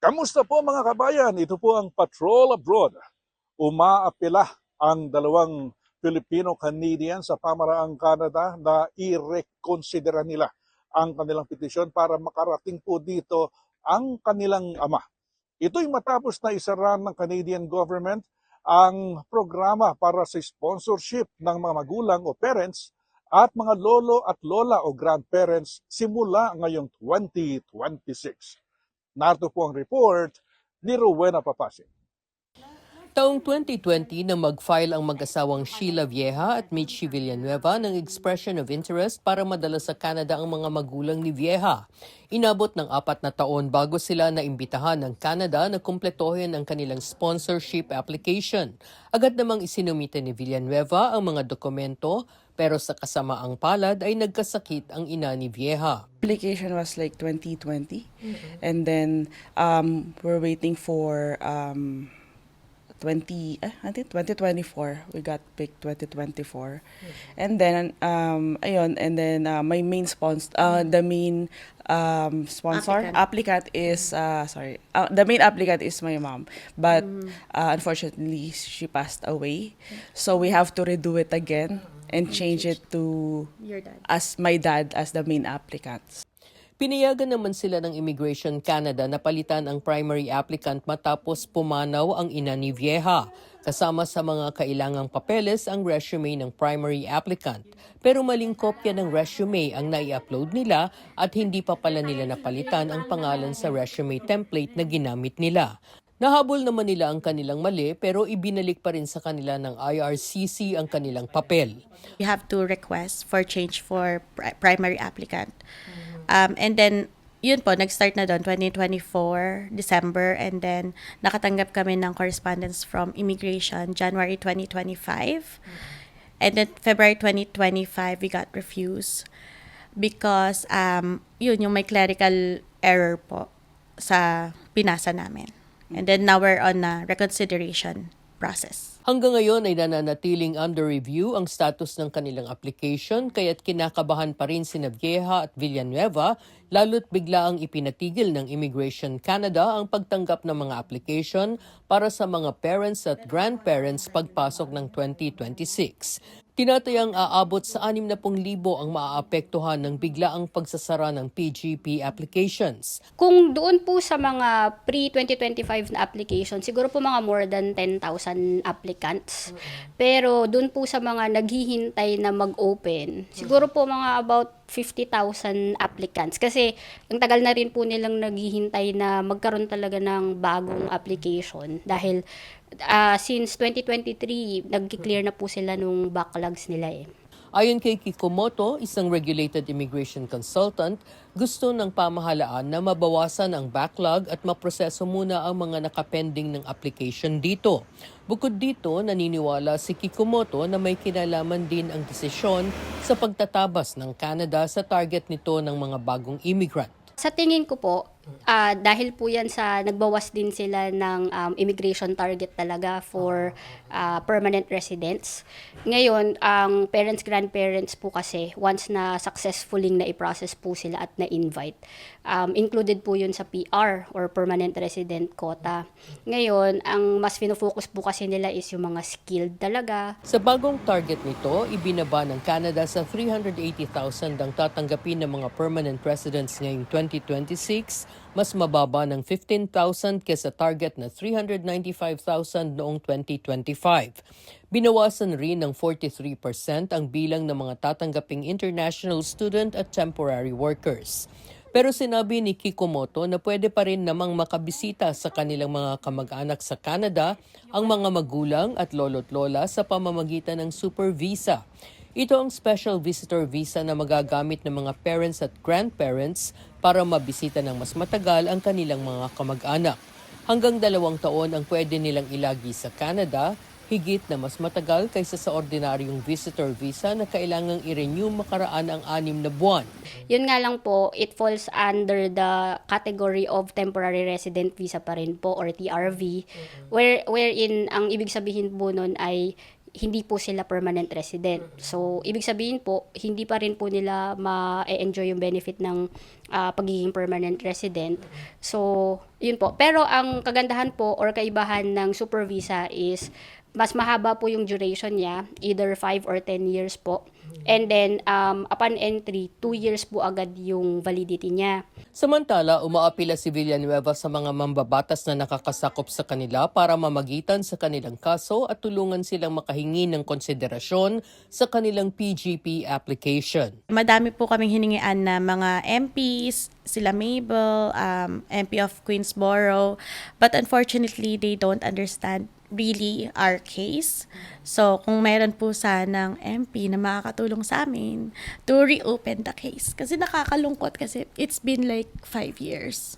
Kamusta po mga kabayan? Ito po ang Patrol Abroad. Umaapela ang dalawang Filipino-Canadian sa pamaraang Canada na i-reconsidera nila ang kanilang petisyon para makarating po dito ang kanilang ama. Ito'y matapos na isara ng Canadian government ang programa para sa sponsorship ng mga magulang o parents at mga lolo at lola o grandparents simula ngayong 2026. Narito po ang report ni Rowena Papasig. Taong 2020 nang mag-file ang mag-asawang Sheila Vieja at Mitchie Villanueva ng expression of interest para madala sa Canada ang mga magulang ni Vieja. Inabot ng 4 na taon bago sila naimbitahan ng Canada na kumpletuhin ang kanilang sponsorship application. Agad namang isinumite ni Villanueva ang mga dokumento, pero sa kasamaang palad ay nagkasakit ang ina ni Vieja. Application was like 2020, and then we're waiting for I think 2024. We got picked 2024, and then my main sponsor, the main sponsor applicant is the main applicant is my mom, but unfortunately she passed away, so we have to redo it again and change it to Your dad. as my dad as the main applicant. Pinayagan naman sila ng Immigration Canada na palitan ang primary applicant matapos pumanaw ang ina ni Vieja. Kasama sa mga kailangang papeles ang resume ng primary applicant. Pero maling kopya ng resume ang nai-upload nila at hindi pa pala nila napalitan ang pangalan sa resume template na ginamit nila. Nahabol naman nila ang kanilang mali pero ibinalik pa rin sa kanila ng IRCC ang kanilang papel. You have to request for change for primary applicant. And then, yun po, nag-start na doon 2024, December, and then nakatanggap kami ng correspondence from Immigration, January 2025. And then February 2025, we got refused because yun, yung may clerical error po sa pinasa namin. And then now we're on a reconsideration process. Hanggang ngayon ay nananatiling under review ang status ng kanilang application kaya't kinakabahan pa rin sina Vieja at Villanueva lalo't bigla ang ipinatigil ng Immigration Canada ang pagtanggap ng mga application para sa mga parents at grandparents pagpasok ng 2026. Tinatayang aabot sa 60,000 ang maaapektuhan ng biglaang pagsasara ng PGP applications. Kung doon po sa mga pre-2025 na application, siguro po mga more than 10,000 applicants. Pero doon po sa mga naghihintay na mag-open, siguro po mga about 50,000 applicants. Kasi ang tagal na rin po nilang naghihintay na magkaroon talaga ng bagong application. Dahil since 2023, nag-clear na po sila nung backlogs nila eh. Ayon kay Kikomoto, isang regulated immigration consultant, gusto ng pamahalaan na mabawasan ang backlog at maproseso muna ang mga nakapending ng application dito. Bukod dito, naniniwala si Kikomoto na may kinalaman din ang desisyon sa pagtatabas ng Canada sa target nito ng mga bagong immigrant. Sa tingin ko po, dahil po yan sa nagbawas din sila ng immigration target talaga for permanent residents. Ngayon, ang parents, grandparents po kasi, once na successfully na i-process po sila at na-invite, included po yun sa PR or permanent resident quota. Ngayon, ang mas fino-focus po kasi nila is yung mga skilled talaga. Sa bagong target nito, ibinaba ng Canada sa 380,000 ang tatanggapin ng mga permanent residents ngayong 2026, mas mababa ng 15,000 kesa target na 395,000 noong 2025. Binawasan rin ng 43% ang bilang ng mga tatanggaping international student at temporary workers. Pero sinabi ni Kikomoto na pwede pa rin namang makabisita sa kanilang mga kamag-anak sa Canada ang mga magulang at lolo't lola sa pamamagitan ng super visa. Ito ang special visitor visa na magagamit ng mga parents at grandparents para mabisita ng mas matagal ang kanilang mga kamag-anak. Hanggang 2 taon ang pwede nilang ilagi sa Canada, higit na mas matagal kaysa sa ordinaryong visitor visa na kailangang i-renew makaraan ang 6 na buwan. Yun nga lang po, it falls under the category of temporary resident visa pa rin po or TRV, wherein ang ibig sabihin po nun ay hindi po sila permanent resident. So, ibig sabihin po, hindi pa rin po nila ma-enjoy yung benefit ng pagiging permanent resident. So, yun po. Pero ang kagandahan po or kaibahan ng super visa is mas mahaba po yung duration niya, either 5 or 10 years po. And then, upon entry, 2 years po agad yung validity niya. Samantala, umaapila si Villanueva sa mga mambabatas na nakakasakop sa kanila para mamagitan sa kanilang kaso at tulungan silang makahingi ng konsiderasyon sa kanilang PGP application. Madami po kaming hiningian na mga MPs, sila Mabel, MP of Queensborough, but unfortunately, they don't understand really our case. So, kung meron po sanang MP na makakatulong sa amin to reopen the case. Kasi nakakalungkot kasi it's been like 5 years.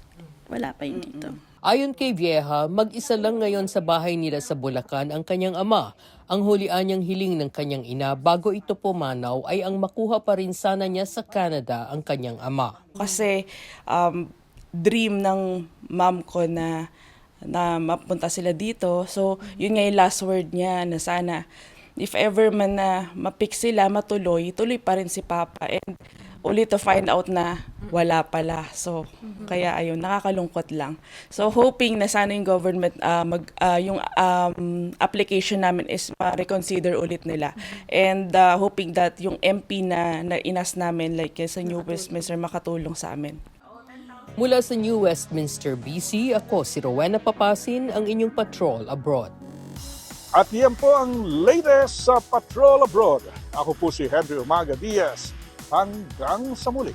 Wala pa yun dito. Ayon kay Vieja, mag-isa lang ngayon sa bahay nila sa Bulacan ang kanyang ama. Ang hulian niyang hiling ng kanyang ina bago ito pumanaw ay ang makuha pa rin sana niya sa Canada ang kanyang ama. Kasi dream ng mom ko na mapunta sila dito. So, yun nga yung last word niya na sana if ever man na mapick sila, tuloy pa rin si Papa. And ulit to find out na wala pala. So, kaya ayun, nakakalungkot lang. So, hoping na sana yung government, yung application namin is ma-reconsider ulit nila. And hoping that yung MP na inas namin, like sa New Westminster, makatulong sa amin. Mula sa New Westminster, BC, ako si Rowena Papasin, ang inyong Patrol Abroad. At yan po ang latest sa Patrol Abroad. Ako po si Henry Umaga Diaz. Hanggang sa muli.